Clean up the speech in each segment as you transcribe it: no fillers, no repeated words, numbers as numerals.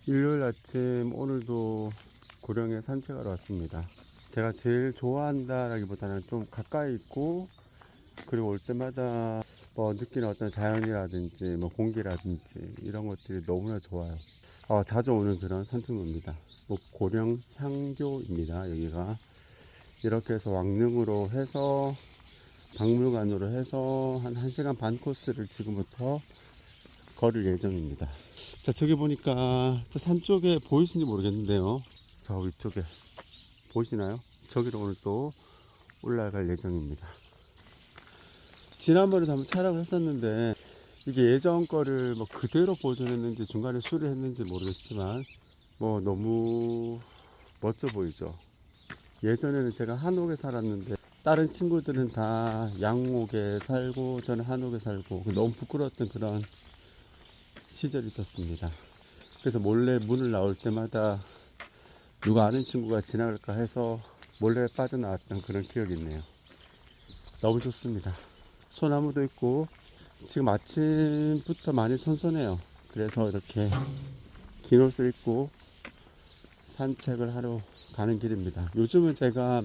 일요일 아침 오늘도 고령에 산책하러 왔습니다. 제가 제일 좋아한다라기보다는 좀 가까이 있고 그리고 올 때마다 뭐 느끼는 어떤 자연이라든지 뭐 공기라든지 이런 것들이 너무나 좋아요. 자주 오는 그런 산책로입니다. 뭐 고령 향교입니다. 여기가 이렇게 해서 왕릉으로 해서 박물관으로 해서 한 1시간 반 코스를 지금부터 걸을 예정입니다. 자, 저기 보니까 저 산 쪽에 보이시는지 모르겠는데요. 저 위쪽에 보이시나요? 저기로 오늘 또 올라갈 예정입니다. 지난번에도 한번 촬영을 했었는데 이게 예전 거를 뭐 그대로 보존했는지 중간에 수리했는지 모르겠지만 뭐 너무 멋져 보이죠. 예전에는 제가 한옥에 살았는데 다른 친구들은 다 양옥에 살고 저는 한옥에 살고 너무 부끄러웠던 그런 시절이 있었습니다. 그래서 몰래 문을 나올 때마다 누가 아는 친구가 지나갈까 해서 몰래 빠져나왔던 그런 기억이 있네요. 너무 좋습니다. 소나무도 있고 지금 아침부터 많이 선선해요. 그래서 이렇게 긴 옷을 입고 산책을 하러 가는 길입니다. 요즘은 제가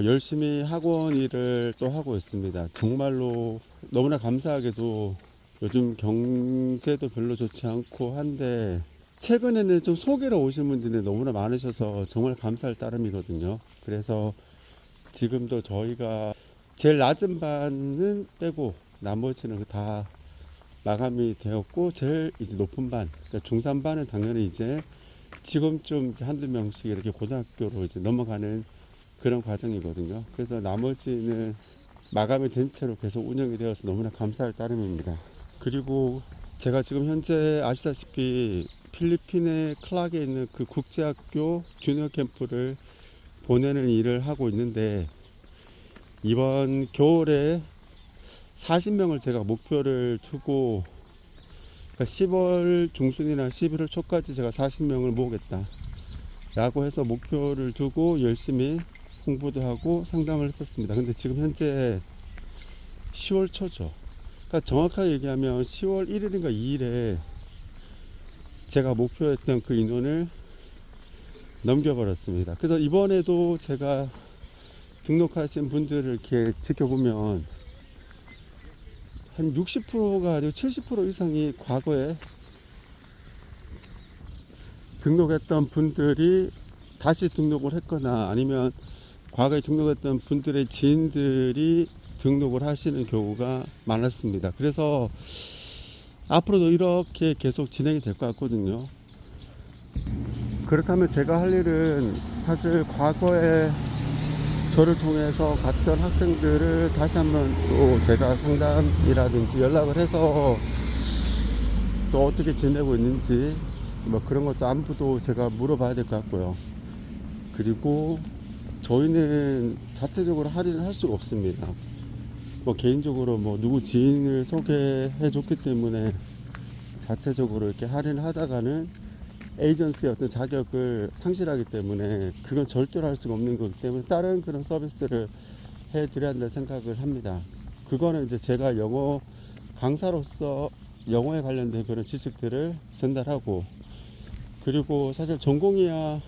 열심히 학원 일을 또 하고 있습니다. 정말로 너무나 감사하게도 요즘 경제도 별로 좋지 않고 한데 최근에는 좀 소개로 오신 분들이 너무나 많으셔서 정말 감사할 따름이거든요. 그래서 지금도 저희가 제일 낮은 반은 빼고 나머지는 다 마감이 되었고 제일 이제 높은 반, 그러니까 중산 반은 당연히 이제 지금쯤 이제 한두 명씩 이렇게 고등학교로 이제 넘어가는 그런 과정이거든요. 그래서 나머지는 마감이 된 채로 계속 운영이 되어서 너무나 감사할 따름입니다. 그리고 제가 지금 현재 아시다시피 필리핀의 클락에 있는 그 국제학교 주니어 캠프를 보내는 일을 하고 있는데 이번 겨울에 40명을 제가 목표를 두고 10월 중순이나 11월 초까지 제가 40명을 모으겠다 라고 해서 목표를 두고 열심히 홍보도 하고 상담을 했었습니다. 근데 지금 현재 10월 초죠. 그러니까 정확하게 얘기하면 10월 1일인가 2일에 제가 목표했던 그 인원을 넘겨버렸습니다. 그래서 이번에도 제가 등록하신 분들을 이렇게 지켜보면 한 60%가 아니고 70% 이상이 과거에 등록했던 분들이 다시 등록을 했거나 아니면 과거에 등록했던 분들의 지인들이 등록을 하시는 경우가 많았습니다. 그래서 앞으로도 이렇게 계속 진행이 될 것 같거든요. 그렇다면 제가 할 일은 사실 과거에 저를 통해서 갔던 학생들을 다시 한번 또 제가 상담이라든지 연락을 해서 또 어떻게 지내고 있는지 뭐 그런 것도 안부도 제가 물어봐야 될 것 같고요. 그리고 저희는 자체적으로 할인을 할 수가 없습니다. 뭐 개인적으로 뭐 누구 지인을 소개해 줬기 때문에 자체적으로 이렇게 할인을 하다가는 에이전시의 어떤 자격을 상실하기 때문에 그건 절대로 할 수가 없는 거기 때문에 다른 그런 서비스를 해 드려야 한다는 생각을 합니다. 그거는 이제 제가 영어 강사로서 영어에 관련된 그런 지식들을 전달하고 그리고 사실 전공이야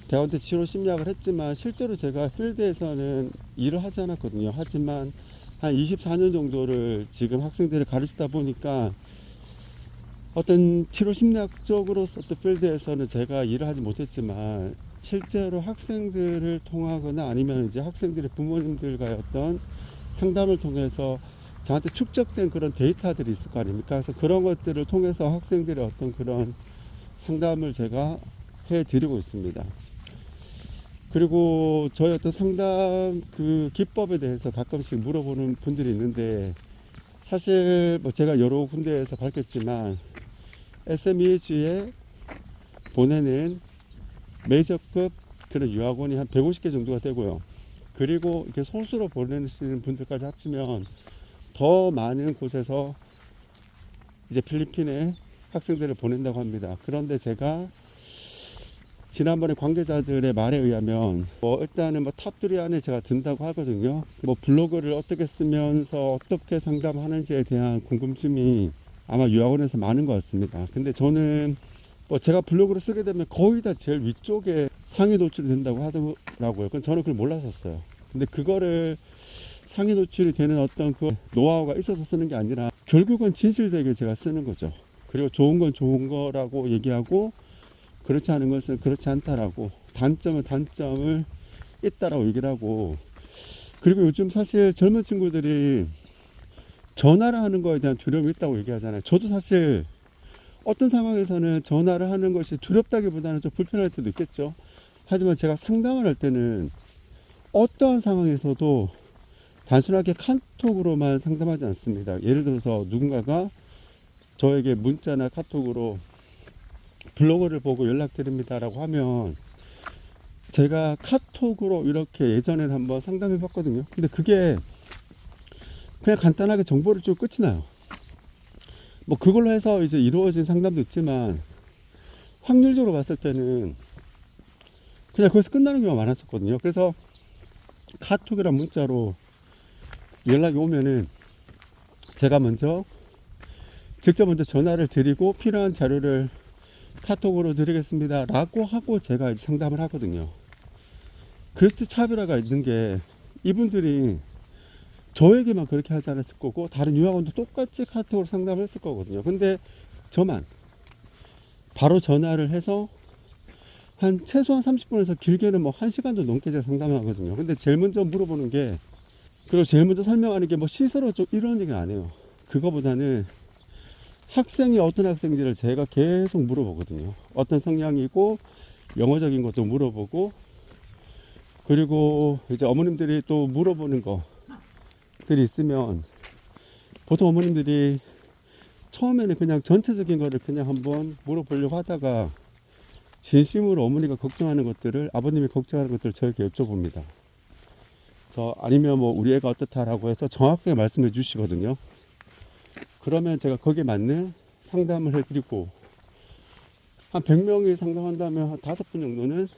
대학원 때 치료 심리학을 했지만 실제로 제가 필드에서는 일을 하지 않았거든요. 하지만 한 24년 정도를 지금 학생들을 가르치다 보니까 어떤 치료 심리학적으로서 어떤 필드에서는 제가 일을 하지 못했지만 실제로 학생들을 통하거나 아니면 이제 학생들의 부모님들과의 어떤 상담을 통해서 저한테 축적된 그런 데이터들이 있을 거 아닙니까? 그래서 그런 것들을 통해서 학생들의 어떤 그런 상담을 제가 해 드리고 있습니다. 그리고 저희 어떤 상담 그 기법에 대해서 가끔씩 물어보는 분들이 있는데 사실 뭐 제가 여러 군데에서 밝혔지만 SME주에 보내는 메이저급 그런 유학원이 한 150개 정도가 되고요. 그리고 이렇게 소수로 보내시는 분들까지 합치면 더 많은 곳에서 이제 필리핀에 학생들을 보낸다고 합니다. 그런데 제가 지난번에 관계자들의 말에 의하면 뭐 일단은 뭐 탑3 안에 제가 든다고 하거든요. 뭐 블로그를 어떻게 쓰면서 어떻게 상담하는지에 대한 궁금증이 아마 유학원에서 많은 것 같습니다. 근데 저는 뭐 제가 블로그를 쓰게 되면 거의 다 제일 위쪽에 상위 노출이 된다고 하더라고요. 그건 저는 그걸 몰랐었어요. 근데 그거를 상위 노출이 되는 어떤 그 노하우가 있어서 쓰는 게 아니라 결국은 진실되게 제가 쓰는 거죠. 그리고 좋은 건 좋은 거라고 얘기하고 그렇지 않은 것은 그렇지 않다라고, 단점은 단점을 있다라고 얘기를 하고, 그리고 요즘 사실 젊은 친구들이 전화를 하는 거에 대한 두려움이 있다고 얘기하잖아요. 저도 사실 어떤 상황에서는 전화를 하는 것이 두렵다기보다는 좀 불편할 때도 있겠죠. 하지만 제가 상담을 할 때는 어떠한 상황에서도 단순하게 카톡으로만 상담하지 않습니다. 예를 들어서 누군가가 저에게 문자나 카톡으로 블로그를 보고 연락드립니다라고 하면 제가 카톡으로 이렇게 예전에는 한번 상담해 봤거든요. 근데 그게 그냥 간단하게 정보를 쭉 끝이 나요. 뭐 그걸로 해서 이제 이루어진 상담도 있지만 확률적으로 봤을 때는 그냥 거기서 끝나는 경우가 많았었거든요. 그래서 카톡이랑 문자로 연락이 오면은 제가 직접 먼저 전화를 드리고 필요한 자료를 카톡으로 드리겠습니다 라고 하고 제가 이제 상담을 하거든요. 그래서 차별화가 있는 게 이분들이 저에게만 그렇게 하지 않았을 거고 다른 유학원도 똑같이 카톡으로 상담을 했을 거거든요. 근데 저만 바로 전화를 해서 한 최소한 30분에서 길게는 뭐 1시간도 넘게 제가 상담하거든요. 근데 제일 먼저 물어보는 게, 그리고 제일 먼저 설명하는 게 뭐 시설어 좀 이런 얘기는 안 해요. 그거보다는 학생이 어떤 학생인지를 제가 계속 물어보거든요. 어떤 성향이고 영어적인 것도 물어보고, 그리고 이제 어머님들이 또 물어보는 것들이 있으면 보통 어머님들이 처음에는 그냥 전체적인 거를 그냥 한번 물어보려고 하다가 진심으로 어머니가 걱정하는 것들을, 아버님이 걱정하는 것들을 저에게 여쭤봅니다. 아니면 뭐 우리 애가 어떻다라고 해서 정확하게 말씀해 주시거든요. 그러면 제가 거기에 맞는 상담을 해드리고, 한 100명이 상담한다면 한 5분 정도는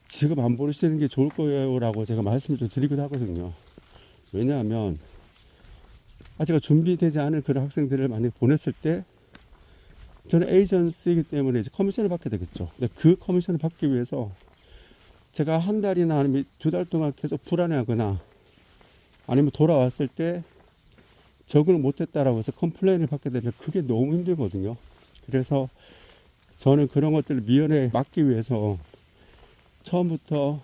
지금 안 보시는 게 좋을 거예요 라고 제가 말씀을 좀 드리기도 하거든요. 왜냐하면 아직 준비되지 않은 그런 학생들을 만약에 보냈을 때 저는 에이전시이기 때문에 이제 커미션을 받게 되겠죠. 근데 그 커미션을 받기 위해서 제가 한 달이나 아니면 2달 동안 계속 불안해하거나 아니면 돌아왔을 때 적응을 못했다라고 해서 컴플레인을 받게 되면 그게 너무 힘들거든요. 그래서 저는 그런 것들을 미연에 막기 위해서 처음부터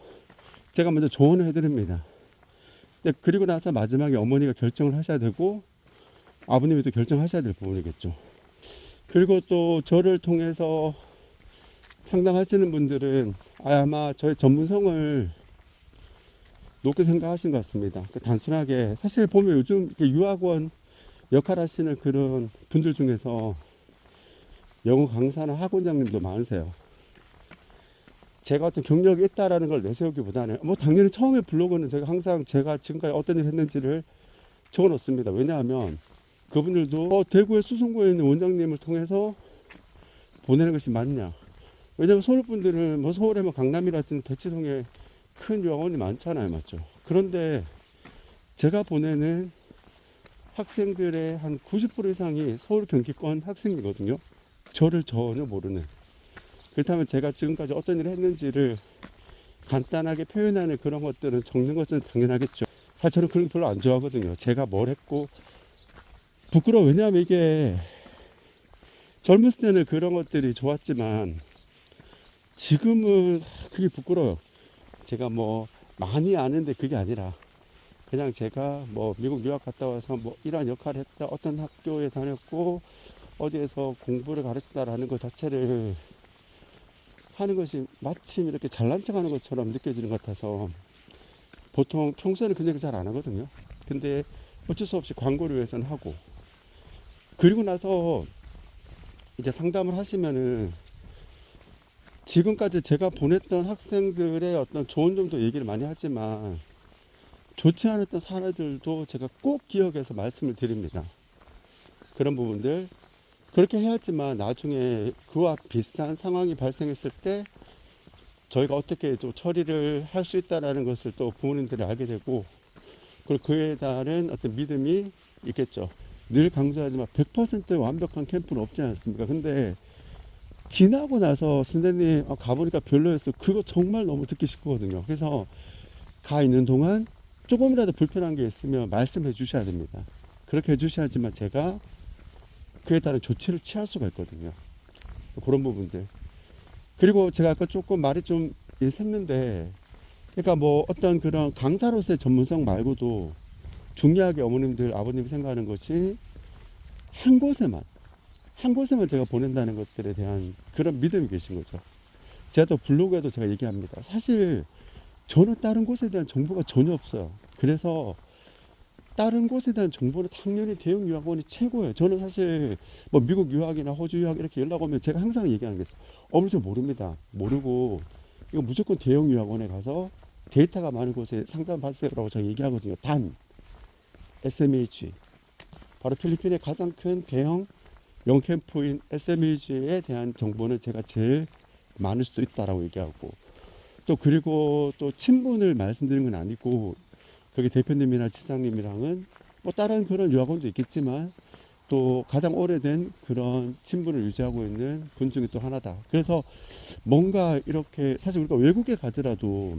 제가 먼저 조언을 해드립니다. 근데 그리고 나서 마지막에 어머니가 결정을 하셔야 되고 아버님이 또 결정하셔야 될 부분이겠죠. 그리고 또 저를 통해서 상담하시는 분들은 아마 저의 전문성을 높게 생각하신 것 같습니다. 단순하게 사실 보면 요즘 유학원 역할 하시는 그런 분들 중에서 영어 강사나 학원장님도 많으세요. 제가 어떤 경력이 있다라는 걸 내세우기보다는 뭐 당연히 처음에 블로그는 제가 항상 제가 지금까지 어떤 일을 했는지를 적어 놓습니다. 왜냐하면 그분들도 대구의 수성구에 있는 원장님을 통해서 보내는 것이 맞냐. 왜냐하면 서울 분들은 뭐 서울에 뭐 강남이라든지 대치동에 큰 유학원이 많잖아요. 맞죠? 그런데 제가 보내는 학생들의 한 90% 이상이 서울 경기권 학생이거든요. 저를 전혀 모르는. 그렇다면 제가 지금까지 어떤 일을 했는지를 간단하게 표현하는 그런 것들은 적는 것은 당연하겠죠. 사실 저는 그런 거 별로 안 좋아하거든요. 제가 뭘 했고 부끄러워. 왜냐하면 이게 젊었을 때는 그런 것들이 좋았지만 지금은 그게 부끄러워요. 제가 뭐 많이 아는데 그게 아니라 그냥 제가 뭐 미국 유학 갔다 와서 뭐 이러한 역할을 했다, 어떤 학교에 다녔고 어디에서 공부를 가르치다라는 것 자체를 하는 것이 마침 이렇게 잘난 척 하는 것처럼 느껴지는 것 같아서 보통 평소에는 그 얘기 잘 안 하거든요. 근데 어쩔 수 없이 광고를 위해서는 하고, 그리고 나서 이제 상담을 하시면은 지금까지 제가 보냈던 학생들의 어떤 좋은 점도 얘기를 많이 하지만 좋지 않았던 사례들도 제가 꼭 기억해서 말씀을 드립니다. 그런 부분들 그렇게 해야지만 나중에 그와 비슷한 상황이 발생했을 때 저희가 어떻게 또 처리를 할 수 있다는 것을 또 부모님들이 알게 되고, 그리고 그에 따른 어떤 믿음이 있겠죠. 늘 강조하지만 100% 완벽한 캠프는 없지 않습니까? 근데 지나고 나서 선생님 가보니까 별로였어. 그거 정말 너무 듣기 싫거든요. 그래서 가 있는 동안 조금이라도 불편한 게 있으면 말씀해 주셔야 됩니다. 그렇게 해주셔야지만 제가 그에 따른 조치를 취할 수가 있거든요. 그런 부분들. 그리고 제가 아까 조금 말이 좀 샜는데, 그러니까 뭐 어떤 그런 강사로서의 전문성 말고도 중요하게 어머님들, 아버님이 생각하는 것이 한 곳에만 제가 보낸다는 것들에 대한 그런 믿음이 계신 거죠. 제가 또 블로그에도 제가 얘기합니다. 사실 저는 다른 곳에 대한 정보가 전혀 없어요. 그래서 다른 곳에 대한 정보는 당연히 대형 유학원이 최고예요. 저는 사실 뭐 미국 유학이나 호주 유학 이렇게 연락 오면 제가 항상 얘기하는 게 있어요. 어머니 저 모릅니다. 모르고 이거 무조건 대형 유학원에 가서 데이터가 많은 곳에 상담 받으세요라고 제가 얘기하거든요. 단 SMH, 바로 필리핀의 가장 큰 대형 영캠프인 SMH에 대한 정보는 제가 제일 많을 수도 있다라고 얘기하고, 또 그리고 또 친분을 말씀드리는 건 아니고 거기 대표님이나 지사님이랑은 뭐 다른 그런 유학원도 있겠지만 또 가장 오래된 그런 친분을 유지하고 있는 분 중에 또 하나다. 그래서 뭔가 이렇게 사실 우리가 외국에 가더라도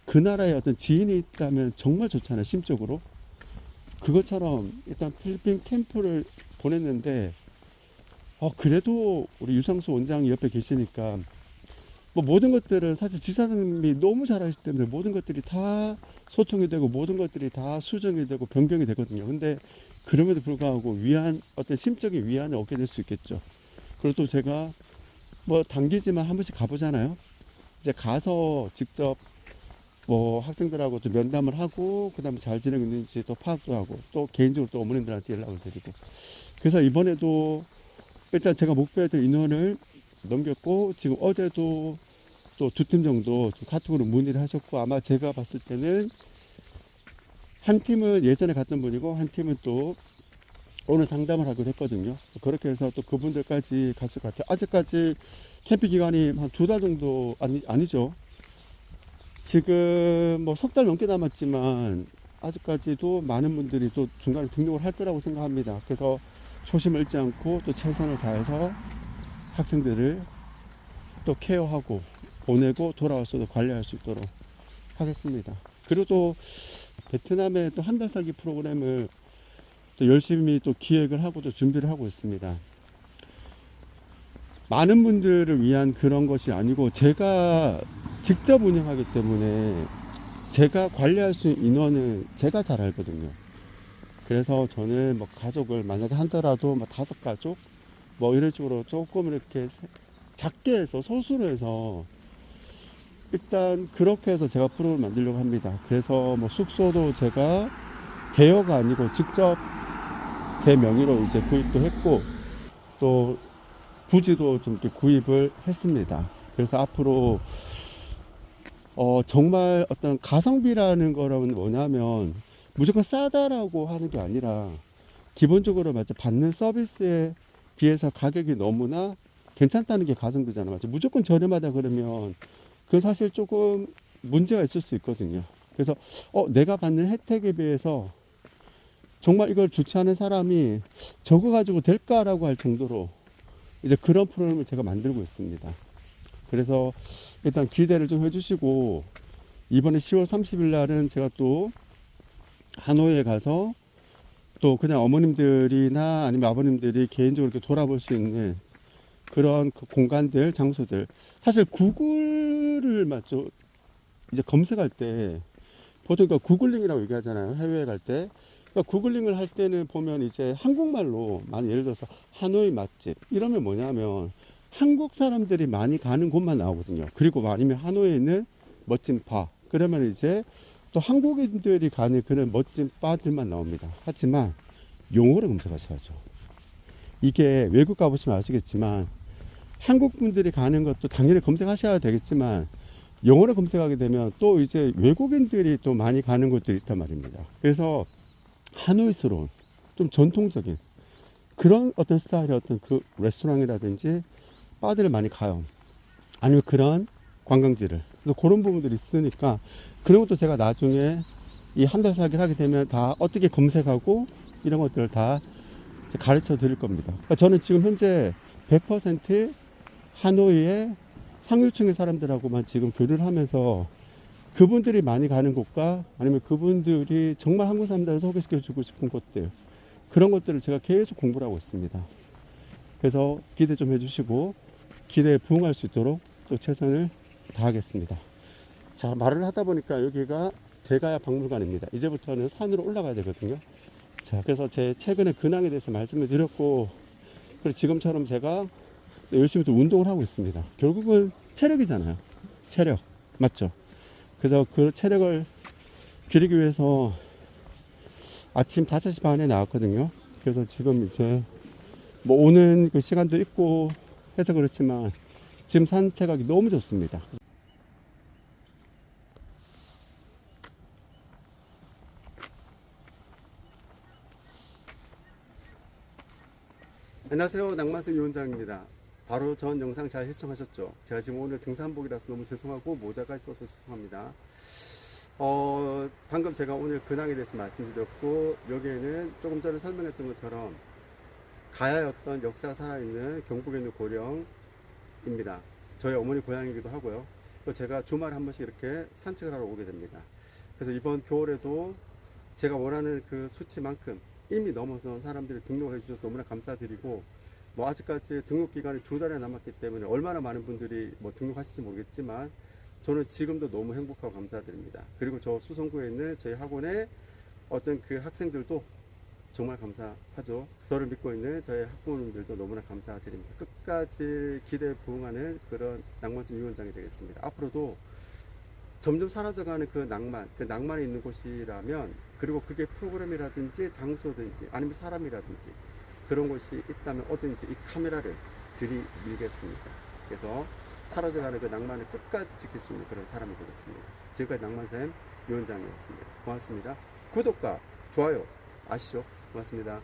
그 나라에 어떤 지인이 있다면 정말 좋잖아요, 심적으로. 그것처럼 일단 필리핀 캠프를 보냈는데 그래도 우리 유상수 원장이 옆에 계시니까 뭐 모든 것들은 사실 지사님이 너무 잘하시기 때문에 모든 것들이 다 소통이 되고 모든 것들이 다 수정이 되고 변경이 되거든요. 근데 그럼에도 불구하고 어떤 심적인 위안을 얻게 될 수 있겠죠. 그리고 또 제가 뭐 단기지만 한 번씩 가보잖아요. 이제 가서 직접 뭐 학생들하고 또 면담을 하고 그 다음에 잘 지내고 있는지 또 파악도 하고 또 개인적으로 또 어머님들한테 연락을 드리고, 그래서 이번에도 일단 제가 목표했던 인원을 넘겼고, 지금 어제도 또 2팀 정도 카톡으로 문의를 하셨고, 아마 제가 봤을 때는 한 팀은 예전에 갔던 분이고 한 팀은 또 오늘 상담을 하기로 했거든요. 그렇게 해서 또 그분들까지 갔을 것 같아요. 아직까지 캠프 기간이 한 2달 정도 아니죠. 지금 뭐 3달 넘게 남았지만 아직까지도 많은 분들이 또 중간에 등록을 할 거라고 생각합니다. 그래서 초심을 잃지 않고 또 최선을 다해서 학생들을 또 케어하고 보내고 돌아와서도 관리할 수 있도록 하겠습니다. 그리고 또 베트남의 또 한 달 살기 프로그램을 또 열심히 또 기획을 하고 또 준비를 하고 있습니다. 많은 분들을 위한 그런 것이 아니고 제가 직접 운영하기 때문에 제가 관리할 수 있는 인원은 제가 잘 알거든요. 그래서 저는 뭐 가족을 만약에 한더라도 뭐 5가족 뭐 이런 식으로 조금 이렇게 작게 해서 소수로 해서 일단 그렇게 해서 제가 프로를 만들려고 합니다. 그래서 뭐 숙소도 제가 대여가 아니고 직접 제 명의로 이제 구입도 했고 또 부지도 좀 이렇게 구입을 했습니다. 그래서 앞으로 정말 어떤 가성비라는 거라면 뭐냐면 무조건 싸다라고 하는 게 아니라 기본적으로 맞죠, 받는 서비스에 비해서 가격이 너무나 괜찮다는 게 가성비잖아요. 맞죠? 무조건 저렴하다 그러면 그건 사실 조금 문제가 있을 수 있거든요. 그래서 내가 받는 혜택에 비해서 정말 이걸 주최하는 사람이 저거 가지고 될까라고 할 정도로 이제 그런 프로그램을 제가 만들고 있습니다. 그래서 일단 기대를 좀 해주시고, 이번에 10월 30일 날은 제가 또 하노이에 가서 또 그냥 어머님들이나 아니면 아버님들이 개인적으로 이렇게 돌아볼 수 있는 그런 그 공간들, 장소들. 사실 구글을 맞죠, 이제 검색할 때 보통 그러니까 구글링이라고 얘기하잖아요, 해외에 갈 때. 그러니까 구글링을 할 때는 보면 이제 한국말로 많이, 예를 들어서 하노이 맛집 이러면 뭐냐면 한국 사람들이 많이 가는 곳만 나오거든요. 그리고 아니면 하노이에 있는 멋진 바, 그러면 이제 또 한국인들이 가는 그런 멋진 바들만 나옵니다. 하지만 영어로 검색하셔야죠. 이게 외국 가보시면 아시겠지만 한국 분들이 가는 것도 당연히 검색하셔야 되겠지만 영어로 검색하게 되면 또 이제 외국인들이 또 많이 가는 곳들이 있단 말입니다. 그래서 하노이스러운 좀 전통적인 그런 어떤 스타일의 어떤 그 레스토랑이라든지 바들을 많이 가요. 아니면 그런 관광지를. 그래서 그런 부분들이 있으니까 그런 것도 제가 나중에 이 한 달 살기를 하게 되면 다 어떻게 검색하고 이런 것들을 다 가르쳐 드릴 겁니다. 그러니까 저는 지금 현재 100% 하노이의 상류층의 사람들하고만 지금 교류를 하면서 그분들이 많이 가는 곳과 아니면 그분들이 정말 한국 사람들을 소개시켜주고 싶은 곳들, 그런 것들을 제가 계속 공부를 하고 있습니다. 그래서 기대 좀 해주시고 기대에 부응할 수 있도록 또 최선을 다하겠습니다. 자, 말을 하다 보니까 여기가 대가야 박물관입니다. 이제부터는 산으로 올라가야 되거든요. 자, 그래서 제 최근의 근황에 대해서 말씀을 드렸고, 그리고 지금처럼 제가 열심히 또 운동을 하고 있습니다. 결국은 체력이잖아요. 체력. 맞죠? 그래서 그 체력을 기르기 위해서 아침 5시 반에 나왔거든요. 그래서 지금 이제 뭐 오는 그 시간도 있고 해서 그렇지만 지금 산책하기 너무 좋습니다. 안녕하세요. 낭만성 위원장입니다. 바로 전 영상 잘 시청하셨죠? 제가 지금 오늘 등산복이라서 너무 죄송하고 모자가 있어서 죄송합니다. 방금 제가 오늘 근황에 대해서 말씀드렸고, 여기에는 조금 전에 설명했던 것처럼 가야였던 역사가 살아있는 경북에 있는 고령입니다. 저희 어머니 고향이기도 하고요. 또 제가 주말에 한 번씩 이렇게 산책을 하러 오게 됩니다. 그래서 이번 겨울에도 제가 원하는 그 수치만큼 이미 넘어선 사람들이 등록을 해주셔서 너무나 감사드리고, 뭐 아직까지 등록 기간이 2달이 남았기 때문에 얼마나 많은 분들이 뭐 등록하실지 모르겠지만 저는 지금도 너무 행복하고 감사드립니다. 그리고 저 수성구에 있는 저희 학원의 어떤 그 학생들도 정말 감사하죠. 저를 믿고 있는 저희 학부모님들도 너무나 감사드립니다. 끝까지 기대에 부응하는 그런 낭만성 위원장이 되겠습니다. 앞으로도 점점 사라져가는 그 낭만이 있는 곳이라면, 그리고 그게 프로그램이라든지 장소든지 아니면 사람이라든지 그런 곳이 있다면 어딘지 이 카메라를 들이밀겠습니다. 그래서 사라져가는 그 낭만을 끝까지 지킬 수 있는 그런 사람이 되겠습니다. 지금까지 낭만샘 위원장이었습니다. 고맙습니다. 구독과 좋아요 아시죠? 고맙습니다.